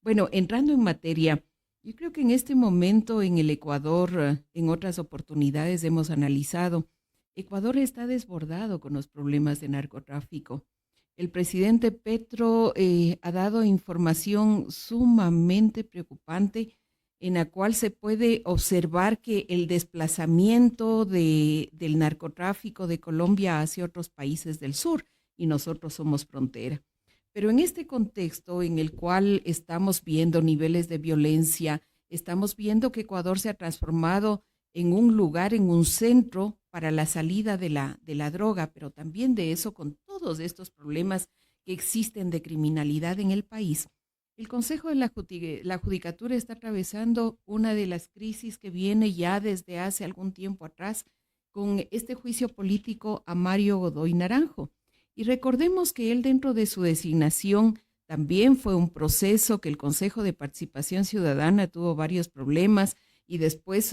Bueno, entrando en materia, yo creo que en este momento en el Ecuador, en otras oportunidades hemos analizado, Ecuador está desbordado con los problemas de narcotráfico. El presidente Petro ha dado información sumamente preocupante en la cual se puede observar que el desplazamiento del narcotráfico de Colombia hacia otros países del sur, y nosotros somos frontera. Pero en este contexto en el cual estamos viendo niveles de violencia, estamos viendo que Ecuador se ha transformado en un lugar, en un centro para la salida de la droga, pero también de eso, con todos estos problemas que existen de criminalidad en el país, el Consejo de la Judicatura está atravesando una de las crisis que viene ya desde hace algún tiempo atrás con este juicio político a Mario Godoy Naranjo. Y recordemos que él, dentro de su designación, también fue un proceso que el Consejo de Participación Ciudadana tuvo varios problemas y después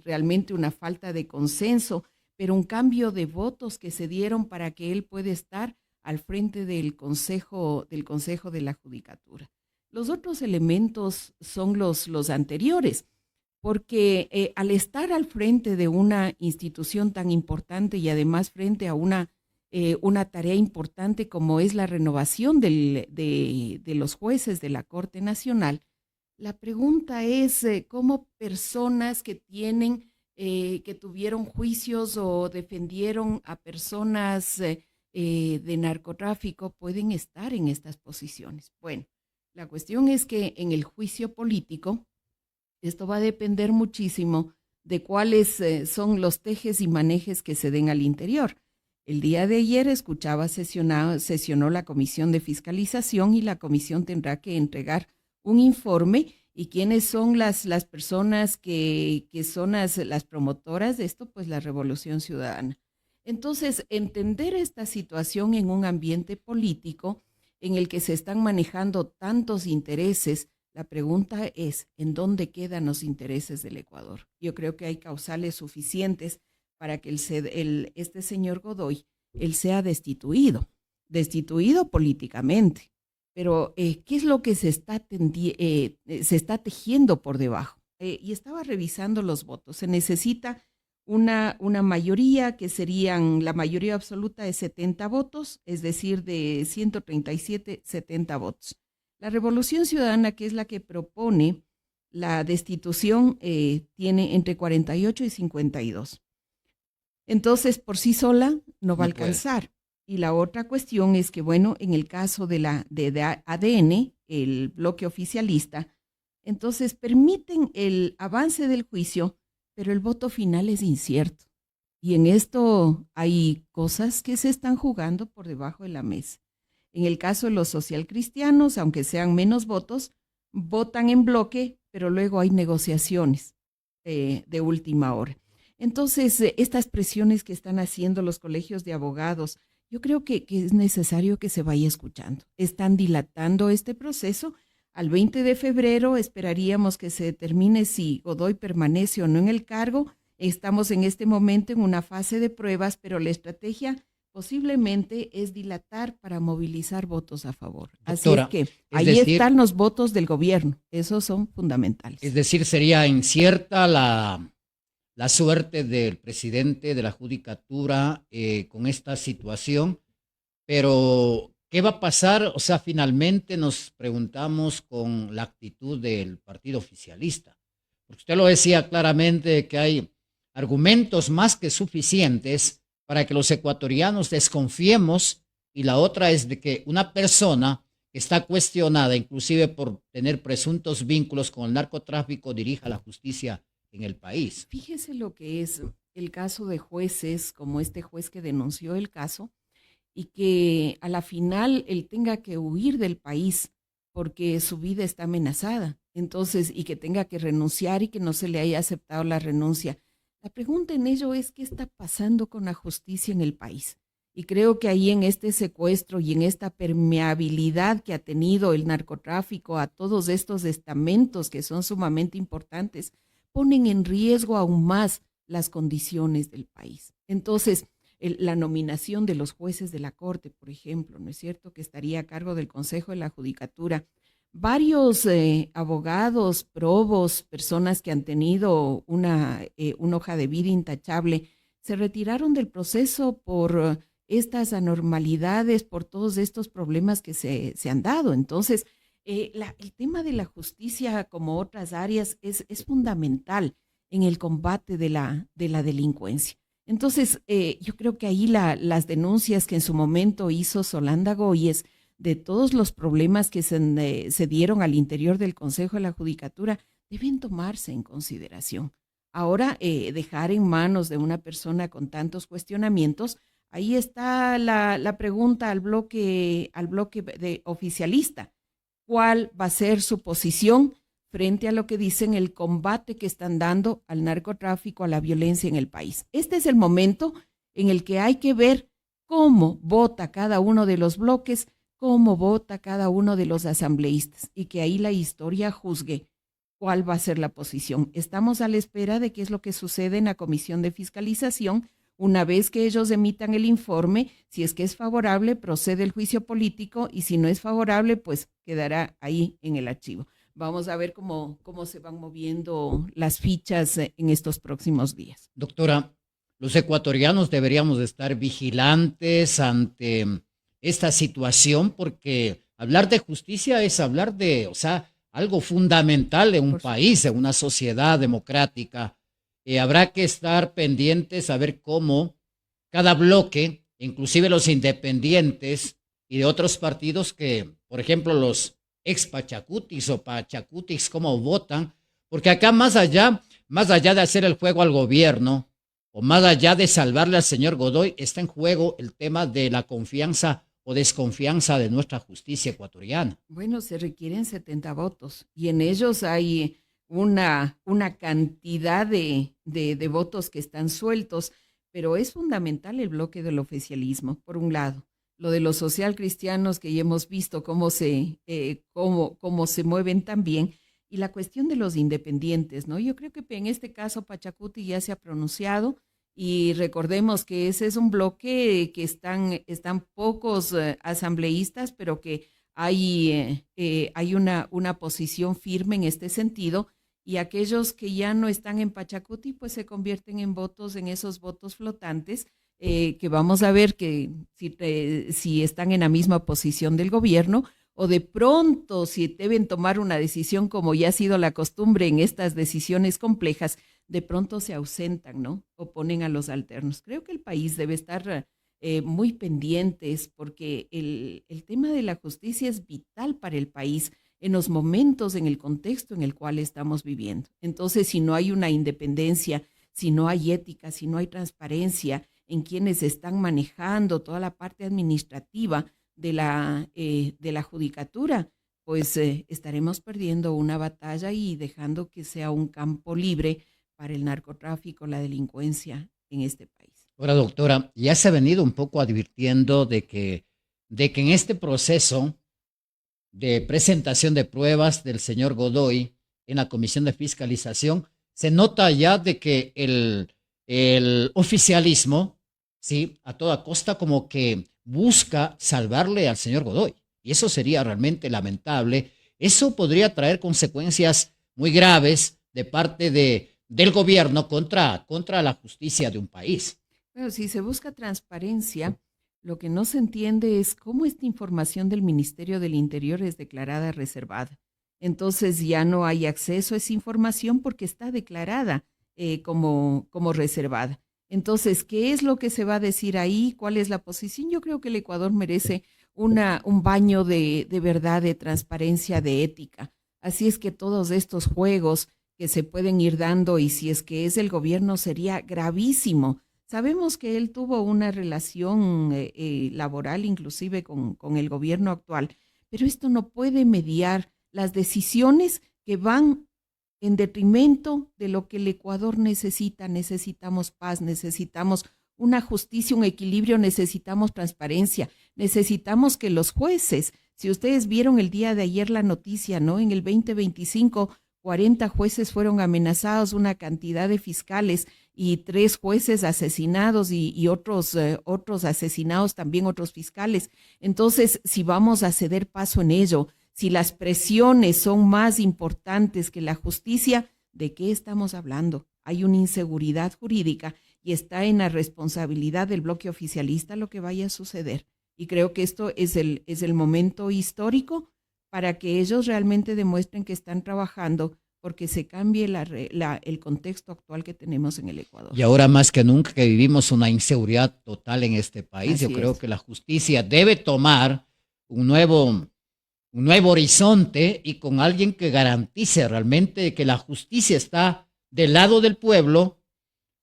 realmente una falta de consenso, pero un cambio de votos que se dieron para que él pueda estar al frente del Consejo de la Judicatura. Los otros elementos son los anteriores, porque al estar al frente de una institución tan importante y además frente a una tarea importante como es la renovación de los jueces de la Corte Nacional, la pregunta es cómo personas que tuvieron juicios o defendieron a personas de narcotráfico pueden estar en estas posiciones. Bueno, la cuestión es que en el juicio político, esto va a depender muchísimo de cuáles son los tejes y manejes que se den al interior. El día de ayer sesionó la Comisión de Fiscalización y la comisión tendrá que entregar un informe y quiénes son las personas que son las promotoras de esto, pues la Revolución Ciudadana. Entonces, entender esta situación en un ambiente político en el que se están manejando tantos intereses, la pregunta es, ¿en dónde quedan los intereses del Ecuador? Yo creo que hay causales suficientes para que este señor Godoy, él sea destituido políticamente. Pero, ¿qué es lo que se está tejiendo por debajo? Y estaba revisando los votos. Se necesita una mayoría que serían, la mayoría absoluta de 70 votos, es decir, de 137, 70 votos. La Revolución Ciudadana, que es la que propone la destitución, tiene entre 48 y 52. Entonces, por sí sola no va a alcanzar. Y la otra cuestión es que, bueno, en el caso de ADN, el bloque oficialista, entonces permiten el avance del juicio, pero el voto final es incierto. Y en esto hay cosas que se están jugando por debajo de la mesa. En el caso de los socialcristianos, aunque sean menos votos, votan en bloque, pero luego hay negociaciones de última hora. Entonces, estas presiones que están haciendo los colegios de abogados, yo creo que es necesario que se vaya escuchando. Están dilatando este proceso. Al 20 de febrero esperaríamos que se determine si Godoy permanece o no en el cargo. Estamos en este momento en una fase de pruebas, pero la estrategia posiblemente es dilatar para movilizar votos a favor. Doctora, así es que ahí están los votos del gobierno. Esos son fundamentales. Es decir, sería incierta la suerte del presidente de la Judicatura con esta situación, pero ¿qué va a pasar? O sea, finalmente nos preguntamos con la actitud del partido oficialista, porque usted lo decía claramente que hay argumentos más que suficientes para que los ecuatorianos desconfiemos, y la otra es de que una persona que está cuestionada inclusive por tener presuntos vínculos con el narcotráfico dirija la justicia en el país. Fíjese lo que es el caso de jueces, como este juez que denunció el caso, y que a la final él tenga que huir del país porque su vida está amenazada, entonces, y que tenga que renunciar y que no se le haya aceptado la renuncia. La pregunta en ello es qué está pasando con la justicia en el país. Y creo que ahí en este secuestro y en esta permeabilidad que ha tenido el narcotráfico a todos estos estamentos que son sumamente importantes, ponen en riesgo aún más las condiciones del país. Entonces, la nominación de los jueces de la Corte, por ejemplo, ¿no es cierto?, que estaría a cargo del Consejo de la Judicatura. Varios abogados, probos, personas que han tenido una hoja de vida intachable, se retiraron del proceso por estas anormalidades, por todos estos problemas que se han dado. Entonces, el tema de la justicia, como otras áreas, es fundamental en el combate de la delincuencia. Entonces, yo creo que ahí las denuncias que en su momento hizo Solanda Goyes de todos los problemas que se dieron al interior del Consejo de la Judicatura deben tomarse en consideración. Ahora, dejar en manos de una persona con tantos cuestionamientos, ahí está la pregunta al bloque de oficialista. ¿Cuál va a ser su posición frente a lo que dicen el combate que están dando al narcotráfico, a la violencia en el país? Este es el momento en el que hay que ver cómo vota cada uno de los bloques, cómo vota cada uno de los asambleístas, y que ahí la historia juzgue cuál va a ser la posición. Estamos a la espera de qué es lo que sucede en la Comisión de Fiscalización. Una vez que ellos emitan el informe, si es que es favorable, procede el juicio político, y si no es favorable, pues quedará ahí en el archivo. Vamos a ver cómo se van moviendo las fichas en estos próximos días. Doctora, los ecuatorianos deberíamos estar vigilantes ante esta situación, porque hablar de justicia es hablar de, o sea, algo fundamental en un país, en una sociedad democrática. Habrá que estar pendientes a ver cómo cada bloque, inclusive los independientes y de otros partidos que, por ejemplo, los ex pachacutis o pachacutis, cómo votan, porque acá más allá de hacer el juego al gobierno o más allá de salvarle al señor Godoy, está en juego el tema de la confianza o desconfianza de nuestra justicia ecuatoriana. Bueno, se requieren 70 votos y en ellos hay una cantidad de votos que están sueltos, pero es fundamental el bloque del oficialismo, por un lado. Lo de los socialcristianos, que ya hemos visto cómo se mueven también, y la cuestión de los independientes, ¿no? Yo creo que en este caso Pachacuti ya se ha pronunciado, y recordemos que ese es un bloque que están pocos asambleístas, pero que hay una posición firme en este sentido, y aquellos que ya no están en Pachacuti pues se convierten en votos, en esos votos flotantes, que vamos a ver que si están en la misma posición del gobierno, o de pronto si deben tomar una decisión, como ya ha sido la costumbre en estas decisiones complejas, de pronto se ausentan, ¿no? O ponen a los alternos. Creo que el país debe estar muy pendientes, porque el tema de la justicia es vital para el país en los momentos, en el contexto en el cual estamos viviendo. Entonces, si no hay una independencia, si no hay ética, si no hay transparencia en quienes están manejando toda la parte administrativa de la judicatura, pues estaremos perdiendo una batalla y dejando que sea un campo libre para el narcotráfico, la delincuencia en este país. Ahora, doctora, ya se ha venido un poco advirtiendo de que en este proceso de presentación de pruebas del señor Godoy en la Comisión de Fiscalización, se nota ya de que el oficialismo, sí, a toda costa como que busca salvarle al señor Godoy. Y eso sería realmente lamentable. Eso podría traer consecuencias muy graves de parte del gobierno contra la justicia de un país. Bueno, si se busca transparencia, lo que no se entiende es cómo esta información del Ministerio del Interior es declarada reservada. Entonces ya no hay acceso a esa información porque está declarada como reservada. Entonces, ¿qué es lo que se va a decir ahí? ¿Cuál es la posición? Yo creo que el Ecuador merece un baño de verdad, de transparencia, de ética. Así es que todos estos juegos que se pueden ir dando, y si es que es el gobierno, sería gravísimo. Sabemos que él tuvo una relación laboral inclusive con el gobierno actual, pero esto no puede mediar las decisiones que van en detrimento de lo que el Ecuador necesita. Necesitamos paz, necesitamos una justicia, un equilibrio, necesitamos transparencia, necesitamos que los jueces, si ustedes vieron el día de ayer la noticia, ¿no? En el 2025, 40 jueces fueron amenazados, una cantidad de fiscales, y 3 jueces asesinados y otros asesinados también, otros fiscales. Entonces, si vamos a ceder paso en ello, si las presiones son más importantes que la justicia, ¿de qué estamos hablando? Hay una inseguridad jurídica y está en la responsabilidad del bloque oficialista lo que vaya a suceder. Y creo que esto es el momento histórico para que ellos realmente demuestren que están trabajando porque se cambie el contexto actual que tenemos en el Ecuador. Y ahora más que nunca que vivimos una inseguridad total en este país, Así yo creo es. que la justicia debe tomar un nuevo horizonte y con alguien que garantice realmente que la justicia está del lado del pueblo,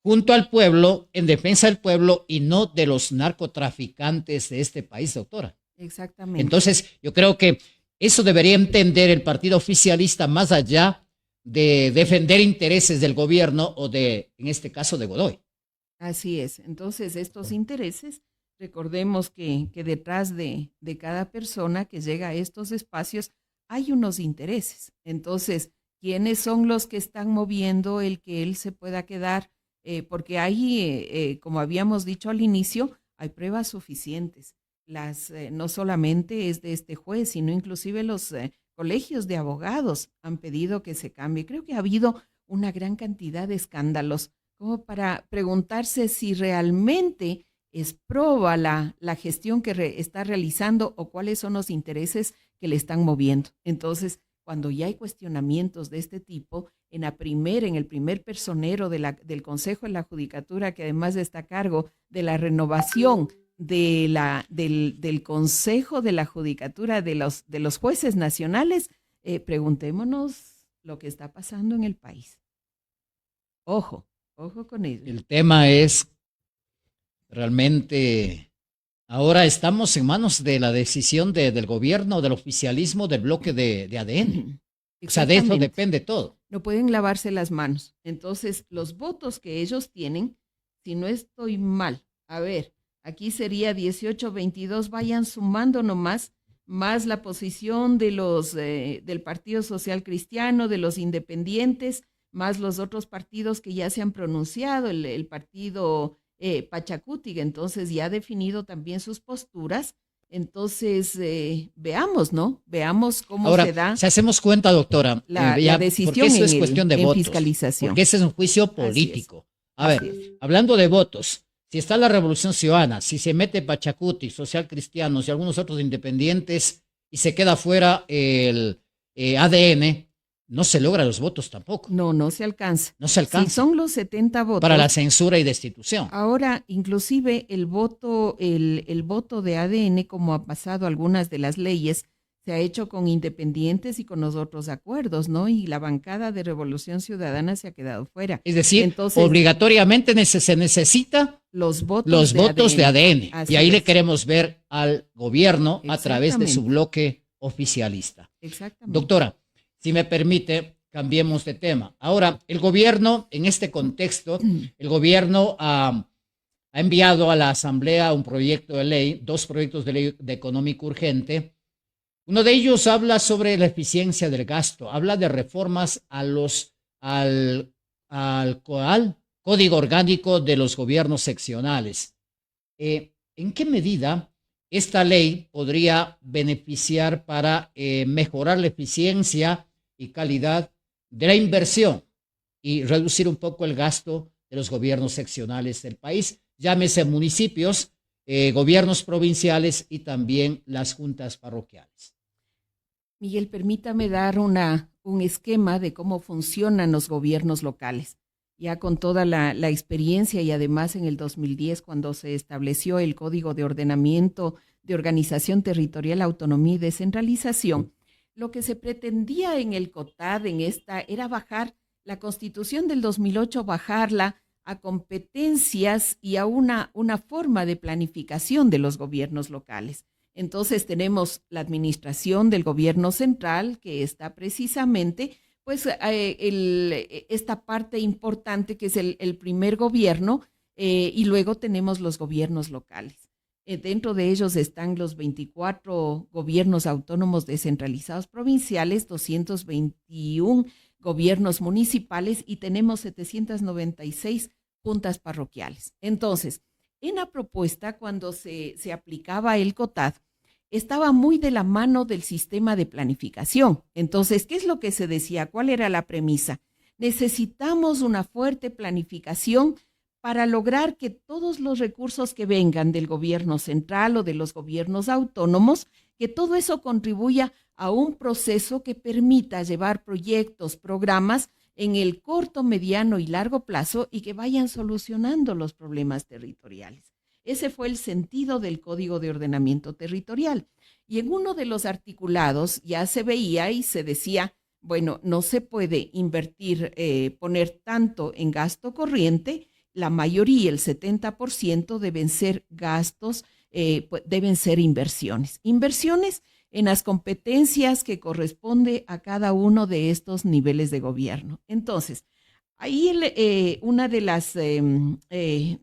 junto al pueblo, en defensa del pueblo y no de los narcotraficantes de este país, doctora. Exactamente. Entonces, yo creo que eso debería entender el partido oficialista más allá de defender intereses del gobierno o de, en este caso, de Godoy. Así es. Entonces, estos intereses, recordemos que detrás de cada persona que llega a estos espacios hay unos intereses. Entonces, ¿quiénes son los que están moviendo el que él se pueda quedar? Porque hay, como habíamos dicho al inicio, hay pruebas suficientes. No solamente es de este juez, sino inclusive los colegios de abogados han pedido que se cambie. Creo que ha habido una gran cantidad de escándalos como para preguntarse si realmente es proba la gestión que está realizando o cuáles son los intereses que le están moviendo. Entonces, cuando ya hay cuestionamientos de este tipo, en el primer personero del Consejo de la Judicatura, que además está a cargo de la renovación del Consejo de la Judicatura de los jueces nacionales, preguntémonos lo que está pasando en el país. Ojo con ello. El tema es realmente, ahora estamos en manos de la decisión del gobierno, del oficialismo, del bloque de ADN. O sea, de eso depende todo. No pueden lavarse las manos. Entonces, los votos que ellos tienen, si no estoy mal, a ver, aquí sería 18-22, vayan sumando nomás, más la posición de del Partido Social Cristiano, de los independientes, más los otros partidos que ya se han pronunciado, el partido Pachacuti, entonces ya ha definido también sus posturas. Entonces, veamos, ¿no? Veamos cómo ahora, se da. Si hacemos cuenta, doctora, la decisión porque eso es cuestión de votos, fiscalización. porque ese es un juicio político. A ver, hablando de votos, si está la Revolución Ciudadana, si se mete Pachacuti, Social Cristianos y algunos otros independientes y se queda fuera el ADN, no se logran los votos tampoco. No se alcanza. No se alcanza. Si son los 70 votos. Para la censura y destitución. Ahora, inclusive el voto de ADN, como ha pasado algunas de las leyes, se ha hecho con independientes y con los otros acuerdos, ¿no? Y la bancada de Revolución Ciudadana se ha quedado fuera. Es decir, entonces, obligatoriamente se necesita los votos de ADN. Y ahí le queremos ver al gobierno a través de su bloque oficialista. Exactamente. Doctora, si me permite, cambiemos de tema. Ahora, el gobierno, en este contexto, el gobierno ha enviado a la Asamblea un proyecto de ley, 2 proyectos de ley de económico urgente. Uno de ellos habla sobre la eficiencia del gasto, habla de reformas al Código Orgánico de los Gobiernos Seccionales. ¿En qué medida esta ley podría beneficiar para mejorar la eficiencia y calidad de la inversión y reducir un poco el gasto de los gobiernos seccionales del país, llámese municipios, gobiernos provinciales y también las juntas parroquiales? Miguel, permítame dar un esquema de cómo funcionan los gobiernos locales, ya con toda la experiencia y además en el 2010 cuando se estableció el Código de Ordenamiento de Organización Territorial, Autonomía y Descentralización. Lo que se pretendía en el COTAD, era bajar la Constitución del 2008, bajarla a competencias y a una forma de planificación de los gobiernos locales. Entonces tenemos la administración del gobierno central, que está precisamente, pues, esta parte importante que es el primer gobierno, y luego tenemos los gobiernos locales. Dentro de ellos están los 24 gobiernos autónomos descentralizados provinciales, 221 gobiernos municipales y tenemos 796 juntas parroquiales. Entonces, en la propuesta, cuando se aplicaba el COTAD, estaba muy de la mano del sistema de planificación. Entonces, ¿qué es lo que se decía? ¿Cuál era la premisa? Necesitamos una fuerte planificación para lograr que todos los recursos que vengan del gobierno central o de los gobiernos autónomos, que todo eso contribuya a un proceso que permita llevar proyectos, programas en el corto, mediano y largo plazo y que vayan solucionando los problemas territoriales. Ese fue el sentido del Código de Ordenamiento Territorial. Y en uno de los articulados ya se veía y se decía, bueno, no se puede invertir, poner tanto en gasto corriente, la mayoría, el 70%, deben ser gastos, deben ser inversiones. Inversiones en las competencias que corresponde a cada uno de estos niveles de gobierno. Entonces, ahí una de las, ¿qué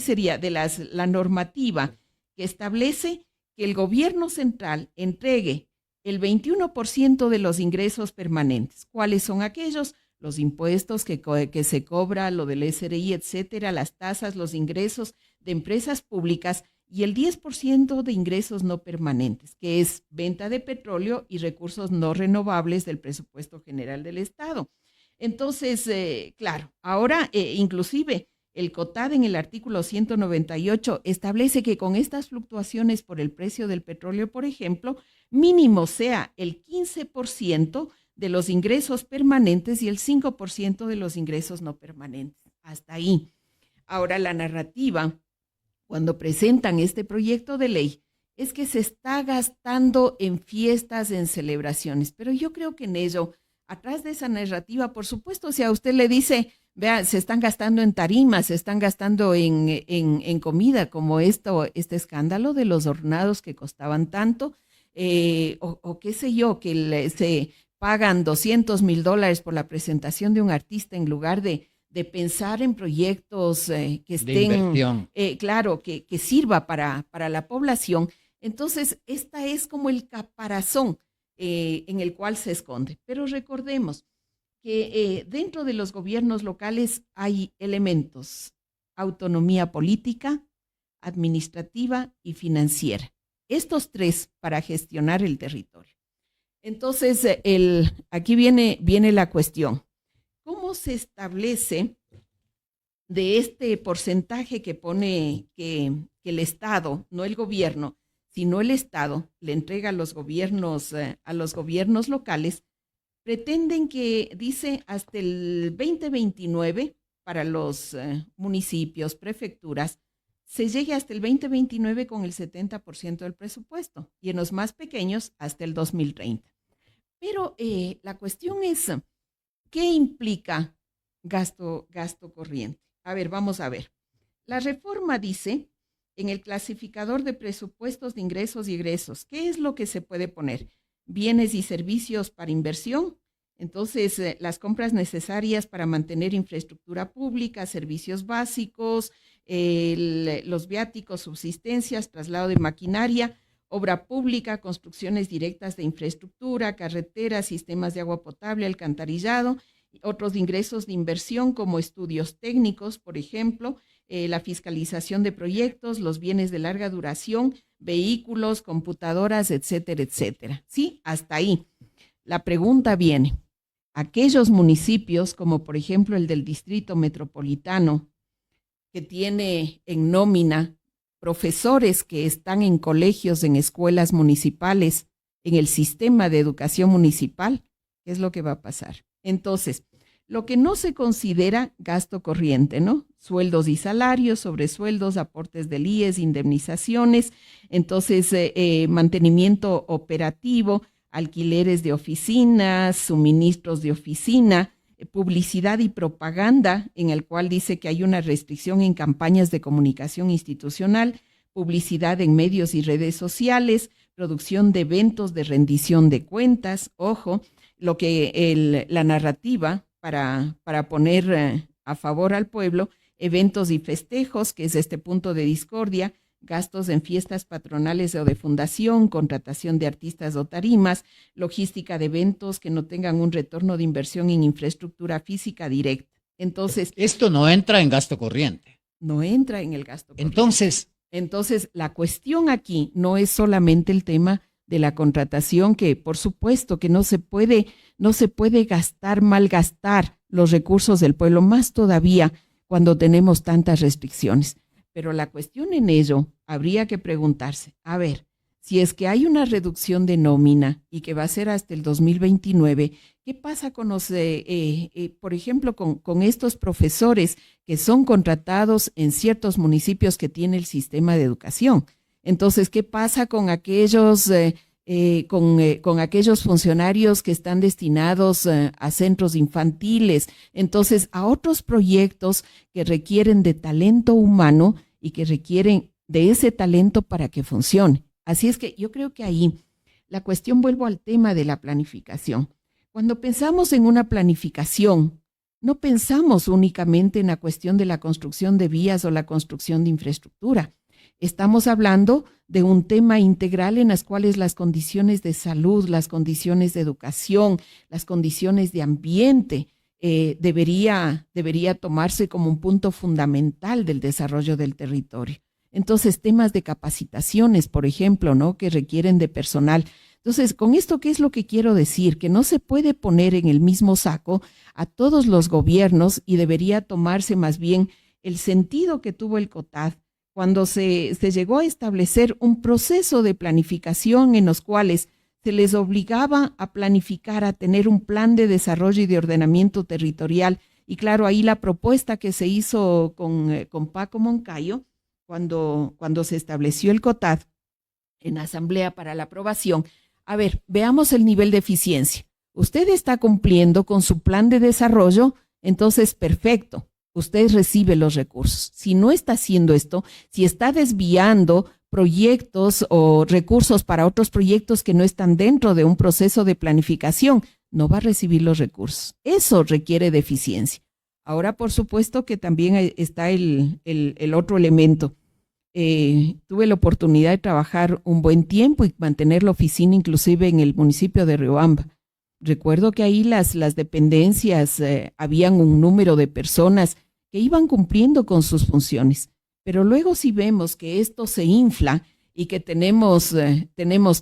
sería? La normativa que establece que el gobierno central entregue el 21% de los ingresos permanentes. ¿Cuáles son aquellos? Los impuestos que se cobra, lo del SRI, etcétera, las tasas, los ingresos de empresas públicas y el 10% de ingresos no permanentes, que es venta de petróleo y recursos no renovables del presupuesto general del Estado. Entonces, claro, ahora inclusive el COTAD en el artículo 198 establece que con estas fluctuaciones por el precio del petróleo, por ejemplo, mínimo sea el 15% de los ingresos permanentes y el 5% de los ingresos no permanentes. Hasta ahí. Ahora, la narrativa, cuando presentan este proyecto de ley, es que se está gastando en fiestas, en celebraciones, pero yo creo que en ello, atrás de esa narrativa, por supuesto, si a usted le dice, vea, se están gastando en tarimas, se están gastando en comida, como este escándalo de los hornados que costaban tanto, o qué sé yo, que se pagan $200,000 por la presentación de un artista en lugar de pensar en proyectos que estén, claro, que sirva para la población. Entonces, esta es como el caparazón en el cual se esconde. Pero recordemos que dentro de los gobiernos locales hay elementos: autonomía política, administrativa y financiera. Estos tres para gestionar el territorio. Entonces, aquí viene la cuestión. ¿Cómo se establece de este porcentaje que pone que el Estado, no el gobierno, sino el Estado, le entrega a los gobiernos locales? Pretenden que, dice, hasta el 2029 para los municipios, prefecturas, se llegue hasta el 2029 con el 70% del presupuesto y en los más pequeños hasta el 2030. Pero la cuestión es, ¿qué implica gasto corriente? A ver, vamos a ver. La reforma dice, en el clasificador de presupuestos de ingresos y egresos, ¿qué es lo que se puede poner? Bienes y servicios para inversión. Entonces, las compras necesarias para mantener infraestructura pública, servicios básicos, los viáticos, subsistencias, traslado de maquinaria, obra pública, construcciones directas de infraestructura, carreteras, sistemas de agua potable, alcantarillado, otros ingresos de inversión como estudios técnicos, por ejemplo, la fiscalización de proyectos, los bienes de larga duración, vehículos, computadoras, etcétera, etcétera. Sí, hasta ahí. La pregunta viene, aquellos municipios, como por ejemplo el del Distrito Metropolitano, que tiene en nómina profesores que están en colegios, en escuelas municipales, en el sistema de educación municipal, ¿qué es lo que va a pasar? Entonces, lo que no se considera gasto corriente, ¿no? Sueldos y salarios, sobresueldos, aportes del IES, indemnizaciones, entonces mantenimiento operativo, alquileres de oficinas, suministros de oficina, publicidad y propaganda, en el cual dice que hay una restricción en campañas de comunicación institucional, publicidad en medios y redes sociales, producción de eventos de rendición de cuentas, ojo, lo que la narrativa para poner a favor al pueblo, eventos y festejos, que es este punto de discordia, gastos en fiestas patronales o de fundación, contratación de artistas o tarimas, logística de eventos que no tengan un retorno de inversión en infraestructura física directa. Entonces, esto no entra en gasto corriente. No entra en el gasto corriente. Entonces, la cuestión aquí no es solamente el tema de la contratación, que por supuesto que no se puede malgastar los recursos del pueblo, más todavía cuando tenemos tantas restricciones. Pero la cuestión en ello habría que preguntarse, a ver, si es que hay una reducción de nómina y que va a ser hasta el 2029, ¿qué pasa con los, por ejemplo, con estos profesores que son contratados en ciertos municipios que tiene el sistema de educación? Entonces, ¿qué pasa con aquellos, con aquellos funcionarios que están destinados a centros infantiles? Entonces, a otros proyectos que requieren de talento humano y que requieren de ese talento para que funcione. Así es que yo creo que ahí la cuestión, vuelvo al tema de la planificación. Cuando pensamos en una planificación, no pensamos únicamente en la cuestión de la construcción de vías o la construcción de infraestructura. Estamos hablando de un tema integral en las cuales las condiciones de salud, las condiciones de educación, las condiciones de ambiente debería tomarse como un punto fundamental del desarrollo del territorio. Entonces, temas de capacitaciones, por ejemplo, ¿no?, que requieren de personal. Entonces, con esto, ¿qué es lo que quiero decir? Que no se puede poner en el mismo saco a todos los gobiernos y debería tomarse más bien el sentido que tuvo el COTAD cuando se llegó a establecer un proceso de planificación en los cuales se les obligaba a planificar, a tener un plan de desarrollo y de ordenamiento territorial. Y claro, ahí la propuesta que se hizo con Paco Moncayo, cuando se estableció el COTAD en asamblea para la aprobación, a ver, veamos el nivel de eficiencia. Usted está cumpliendo con su plan de desarrollo, entonces perfecto, usted recibe los recursos. Si no está haciendo esto, si está desviando proyectos o recursos para otros proyectos que no están dentro de un proceso de planificación, no va a recibir los recursos. Eso requiere de eficiencia. Ahora, por supuesto que también está el otro elemento. Tuve la oportunidad de trabajar un buen tiempo y mantener la oficina inclusive en el municipio de Riobamba. Recuerdo que ahí las dependencias, habían un número de personas que iban cumpliendo con sus funciones. Pero luego si vemos que esto se infla y que tenemos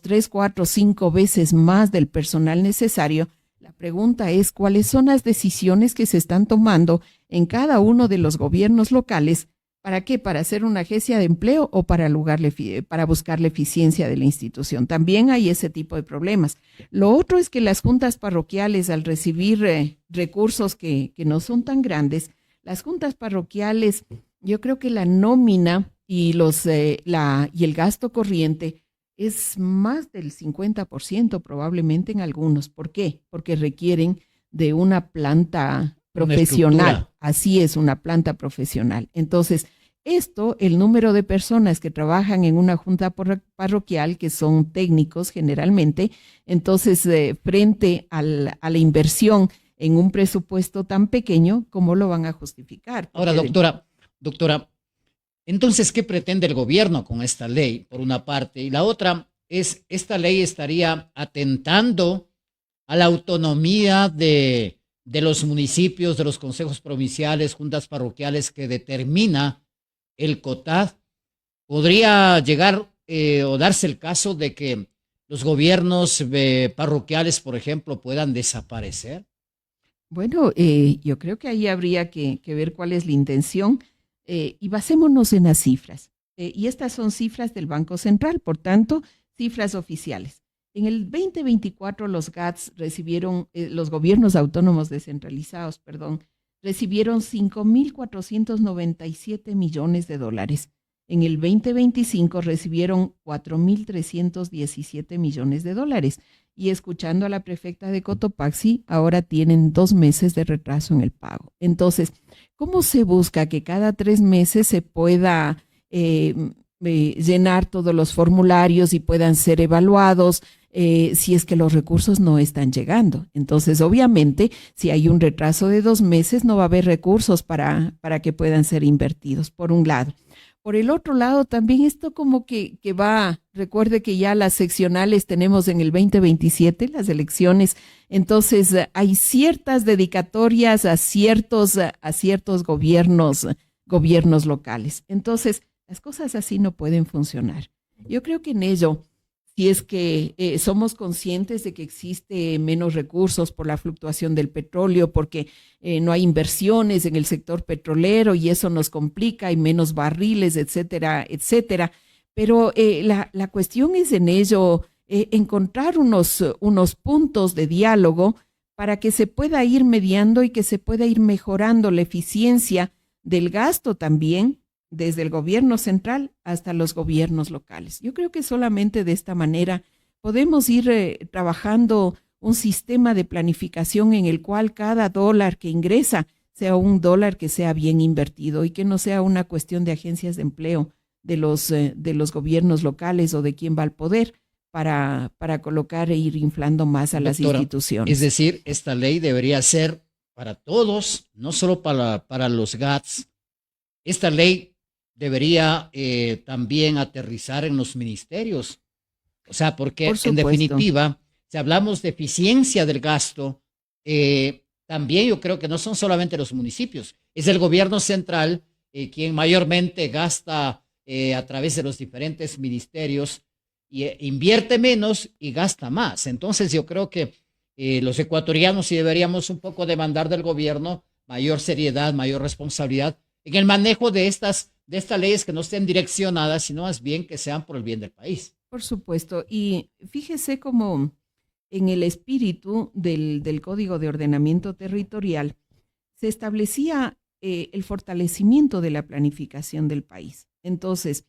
3, 4, 5 veces más del personal necesario, la pregunta es cuáles son las decisiones que se están tomando en cada uno de los gobiernos locales. ¿Para qué? ¿Para hacer una agencia de empleo o para buscar la eficiencia de la institución? También hay ese tipo de problemas. Lo otro es que las juntas parroquiales, al recibir recursos que no son tan grandes, las juntas parroquiales, yo creo que la nómina y el gasto corriente es más del 50% probablemente en algunos. ¿Por qué? Porque requieren de una planta profesional. Así es, una planta profesional. Entonces, el número de personas que trabajan en una junta parroquial, que son técnicos generalmente, entonces, frente a la inversión en un presupuesto tan pequeño, ¿cómo lo van a justificar? Ahora, doctora, entonces, ¿qué pretende el gobierno con esta ley, por una parte? Y la otra es, esta ley estaría atentando a la autonomía de los municipios, de los consejos provinciales, juntas parroquiales que determina el COTAD. ¿Podría llegar o darse el caso de que los gobiernos parroquiales, por ejemplo, puedan desaparecer? Bueno, yo creo que ahí habría que ver cuál es la intención y basémonos en las cifras. Y estas son cifras del Banco Central, por tanto, cifras oficiales. En el 2024 los GATS recibieron, los gobiernos autónomos descentralizados, recibieron 5.497 millones de dólares. En el 2025 recibieron 4.317 millones de dólares. Y escuchando a la prefecta de Cotopaxi, ahora tienen 2 meses de retraso en el pago. Entonces, ¿cómo se busca que cada 3 meses se pueda llenar todos los formularios y puedan ser evaluados si es que los recursos no están llegando? Entonces, obviamente, si hay un retraso de 2 meses, no va a haber recursos para que puedan ser invertidos, por un lado. por el otro lado, también esto como que va, recuerde que ya las seccionales tenemos en el 2027, las elecciones, entonces hay ciertas dedicatorias a ciertos gobiernos locales. Entonces, las cosas así no pueden funcionar. Yo creo que en ello, si es que somos conscientes de que existe menos recursos por la fluctuación del petróleo, porque no hay inversiones en el sector petrolero y eso nos complica, hay menos barriles, etcétera, etcétera. Pero la cuestión es en ello encontrar unos puntos de diálogo para que se pueda ir mediando y que se pueda ir mejorando la eficiencia del gasto también, desde el gobierno central hasta los gobiernos locales. Yo creo que solamente de esta manera podemos ir trabajando un sistema de planificación en el cual cada dólar que ingresa sea un dólar que sea bien invertido y que no sea una cuestión de agencias de empleo de los gobiernos locales o de quién va al poder para colocar e ir inflando más a las instituciones. Es decir, esta ley debería ser para todos, no solo para los GATS. Esta ley debería también aterrizar en los ministerios. O sea, porque en definitiva, si hablamos de eficiencia del gasto, también yo creo que no son solamente los municipios, es el gobierno central quien mayormente gasta a través de los diferentes ministerios y invierte menos y gasta más. Entonces yo creo que los ecuatorianos sí deberíamos un poco demandar del gobierno mayor seriedad, mayor responsabilidad en el manejo de estas leyes que no estén direccionadas, sino más bien que sean por el bien del país. Por supuesto. Y fíjese cómo en el espíritu del Código de Ordenamiento Territorial se establecía el fortalecimiento de la planificación del país. Entonces,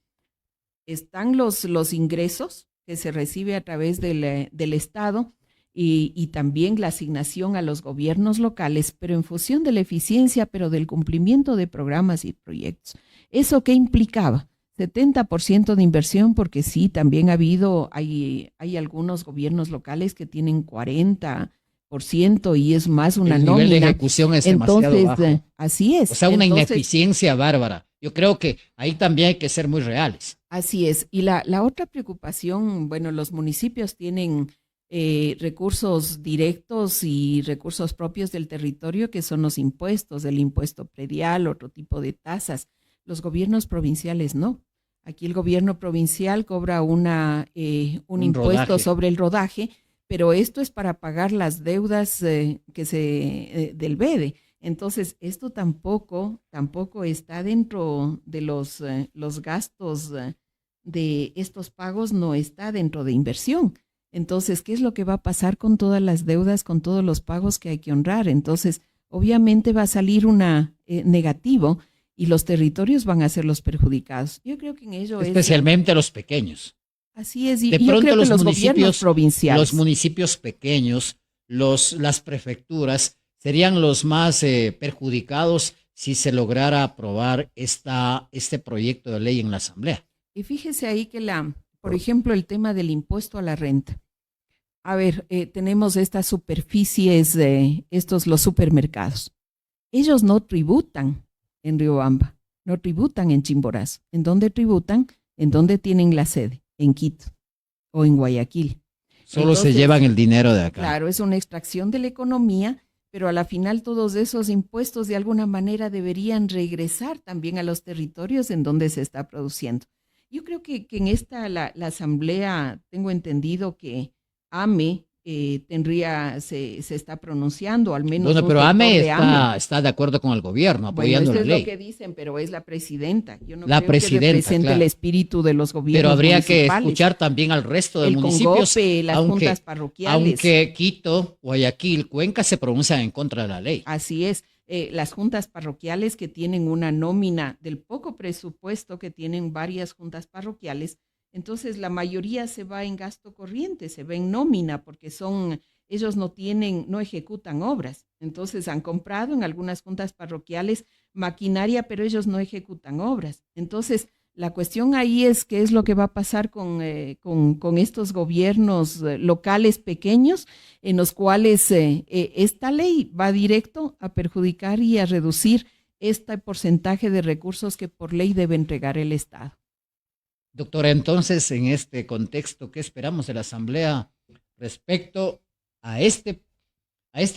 están los ingresos que se recibe a través del Estado y también la asignación a los gobiernos locales, pero en función de la eficiencia, pero del cumplimiento de programas y proyectos. ¿Eso qué implicaba? 70% de inversión, porque sí, también hay algunos gobiernos locales que tienen 40% y es más una nómina. El nivel de ejecución es demasiado bajo. Así es. O sea, una ineficiencia bárbara. Yo creo que ahí también hay que ser muy reales. Así es. Y la otra preocupación, bueno, los municipios tienen recursos directos y recursos propios del territorio, que son los impuestos, el impuesto predial, otro tipo de tasas. Los gobiernos provinciales no. Aquí el gobierno provincial cobra un impuesto rodaje sobre el rodaje, pero esto es para pagar las deudas del BEDE. Entonces, esto tampoco está dentro de los gastos de estos pagos, no está dentro de inversión. Entonces, ¿qué es lo que va a pasar con todas las deudas, con todos los pagos que hay que honrar? Entonces, obviamente va a salir negativo y los territorios van a ser los perjudicados. Yo creo que en ello especialmente los pequeños. Así es. Y de pronto yo creo los que los municipios gobiernos provinciales, los municipios pequeños, las prefecturas serían los más perjudicados si se lograra aprobar este proyecto de ley en la Asamblea. Y fíjese ahí que por ejemplo, el tema del impuesto a la renta. A ver, tenemos estas superficies, los supermercados. Ellos no tributan en Riobamba, no tributan en Chimborazo. ¿En dónde tributan? ¿En dónde tienen la sede? En Quito o en Guayaquil. Entonces, se llevan el dinero de acá. Claro, es una extracción de la economía, pero a la final todos esos impuestos de alguna manera deberían regresar también a los territorios en donde se está produciendo. Yo creo que en la Asamblea, tengo entendido que AME se está pronunciando, al menos. Bueno, pero AME está de acuerdo con el gobierno, apoyando la ley. Eso es lo que dicen, pero es la presidenta. Yo no creo que represente el espíritu de los gobiernos pero habría municipales. Que escuchar también al resto de municipios. Congope, las juntas parroquiales. Aunque Quito, Guayaquil, Cuenca se pronuncian en contra de la ley. Así es. Las juntas parroquiales que tienen una nómina del poco presupuesto que tienen varias juntas parroquiales, entonces la mayoría se va en gasto corriente, se va en nómina, porque ellos no ejecutan obras. Entonces han comprado en algunas juntas parroquiales maquinaria, pero ellos no ejecutan obras. Entonces la cuestión ahí es qué es lo que va a pasar con estos gobiernos locales pequeños, en los cuales esta ley va directo a perjudicar y a reducir este porcentaje de recursos que por ley debe entregar el Estado. Doctora, entonces, en este contexto, ¿qué esperamos de la Asamblea respecto a este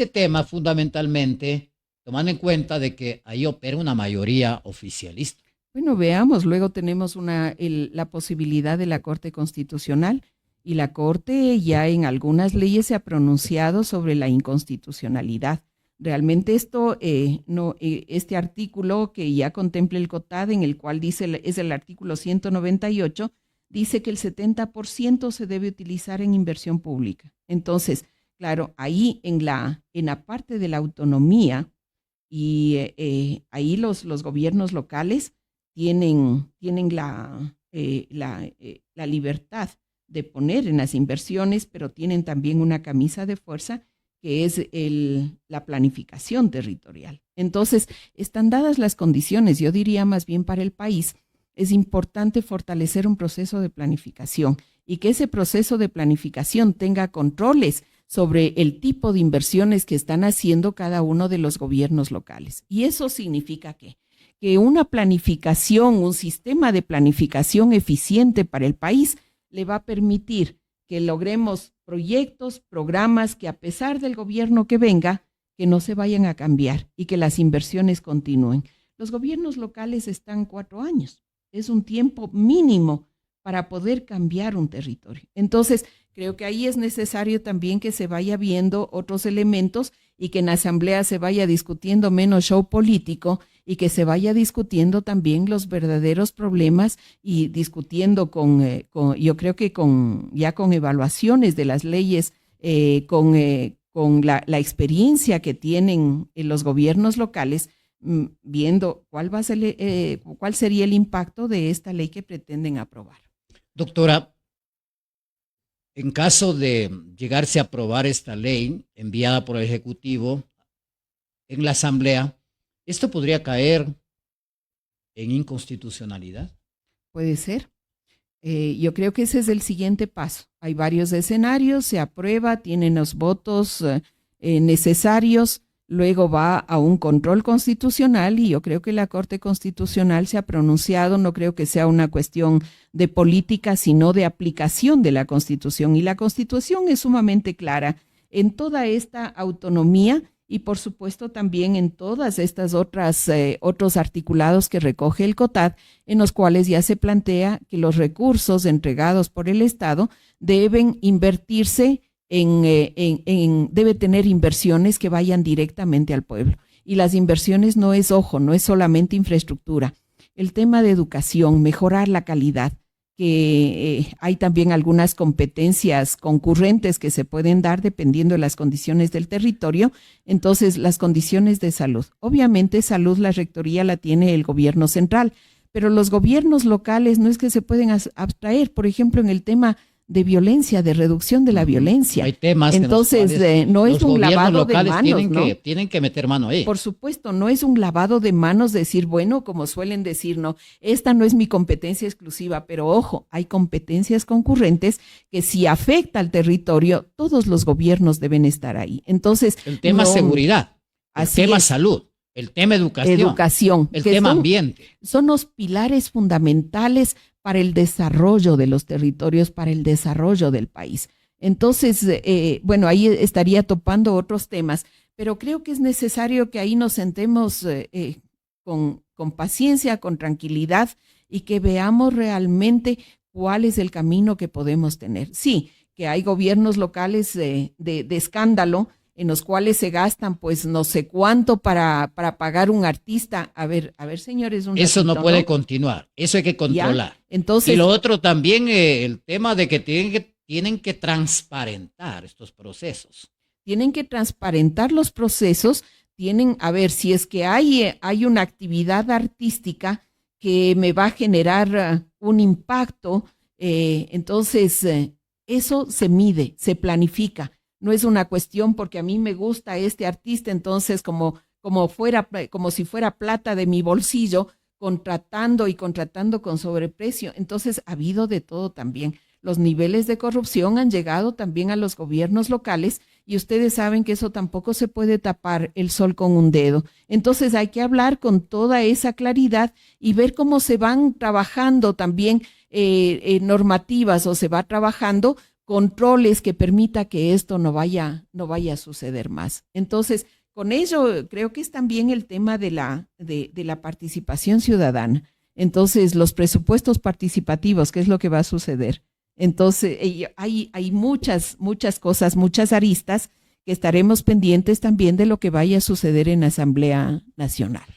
tema fundamentalmente, tomando en cuenta de que ahí opera una mayoría oficialista? Bueno, veamos, luego tenemos la posibilidad de la Corte Constitucional, y la Corte ya en algunas leyes se ha pronunciado sobre la inconstitucionalidad. Realmente este artículo que ya contempla el COTAD, en el cual es el artículo 198, dice que el 70% se debe utilizar en inversión pública. Entonces, claro, ahí en la parte de la autonomía, y ahí los gobiernos locales tienen la libertad de poner en las inversiones, pero tienen también una camisa de fuerza que es la planificación territorial. Entonces, están dadas las condiciones, yo diría más bien para el país, es importante fortalecer un proceso de planificación y que ese proceso de planificación tenga controles sobre el tipo de inversiones que están haciendo cada uno de los gobiernos locales. Y eso significa que una planificación, un sistema de planificación eficiente para el país le va a permitir que logremos proyectos, programas que a pesar del gobierno que venga, que no se vayan a cambiar y que las inversiones continúen. Los gobiernos locales están 4 años. Es un tiempo mínimo para poder cambiar un territorio. Entonces, creo que ahí es necesario también que se vaya viendo otros elementos y que en la Asamblea se vaya discutiendo menos show político y que se vaya discutiendo también los verdaderos problemas y discutiendo yo creo que con evaluaciones de las leyes, con la experiencia que tienen los gobiernos locales, viendo cuál sería el impacto de esta ley que pretenden aprobar. Doctora, en caso de llegarse a aprobar esta ley enviada por el Ejecutivo en la Asamblea, ¿esto podría caer en inconstitucionalidad? Puede ser. Yo creo que ese es el siguiente paso. Hay varios escenarios, se aprueba, tienen los votos necesarios, luego va a un control constitucional y yo creo que la Corte Constitucional se ha pronunciado, no creo que sea una cuestión de política, sino de aplicación de la Constitución. Y la Constitución es sumamente clara en toda esta autonomía y por supuesto también en todas estas otros articulados que recoge el COTAD, en los cuales ya se plantea que los recursos entregados por el Estado deben invertirse debe tener inversiones que vayan directamente al pueblo. Y las inversiones no es solamente infraestructura. El tema de educación, mejorar la calidad, que hay también algunas competencias concurrentes que se pueden dar dependiendo de las condiciones del territorio. Entonces, las condiciones de salud. Obviamente, salud, la rectoría la tiene el gobierno central, pero los gobiernos locales no es que se pueden abstraer, por ejemplo, en el tema de violencia, de reducción de la violencia. Hay temas entonces no es un lavado de manos, tienen que meter mano ahí. Por supuesto, no es un lavado de manos decir, bueno, como suelen decir, no, esta no es mi competencia exclusiva, pero ojo, hay competencias concurrentes que si afecta al territorio, todos los gobiernos deben estar ahí. Entonces, el tema seguridad, el tema salud, el tema educación, el tema ambiente. Son los pilares fundamentales para el desarrollo de los territorios, para el desarrollo del país. Entonces, ahí estaría topando otros temas, pero creo que es necesario que ahí nos sentemos con paciencia, con tranquilidad y que veamos realmente cuál es el camino que podemos tener. Sí, que hay gobiernos locales de escándalo en los cuales se gastan pues no sé cuánto para pagar un artista. A ver, señores, eso no puede continuar, eso hay que controlar. Entonces, y lo otro también, el tema de que tienen que transparentar estos procesos. Tienen que transparentar los procesos, a ver, si es que hay una actividad artística que me va a generar un impacto, entonces eso se mide, se planifica. No es una cuestión porque a mí me gusta este artista, entonces como si fuera plata de mi bolsillo, contratando con sobreprecio. Entonces ha habido de todo también. los niveles de corrupción han llegado también a los gobiernos locales y ustedes saben que eso tampoco se puede tapar el sol con un dedo. Entonces hay que hablar con toda esa claridad y ver cómo se van trabajando también normativas o se va trabajando controles que permita que esto no vaya a suceder más. Entonces, con ello creo que es también el tema de la participación ciudadana. Entonces, los presupuestos participativos, ¿qué es lo que va a suceder? Entonces, hay muchas cosas, muchas aristas que estaremos pendientes también de lo que vaya a suceder en la Asamblea Nacional.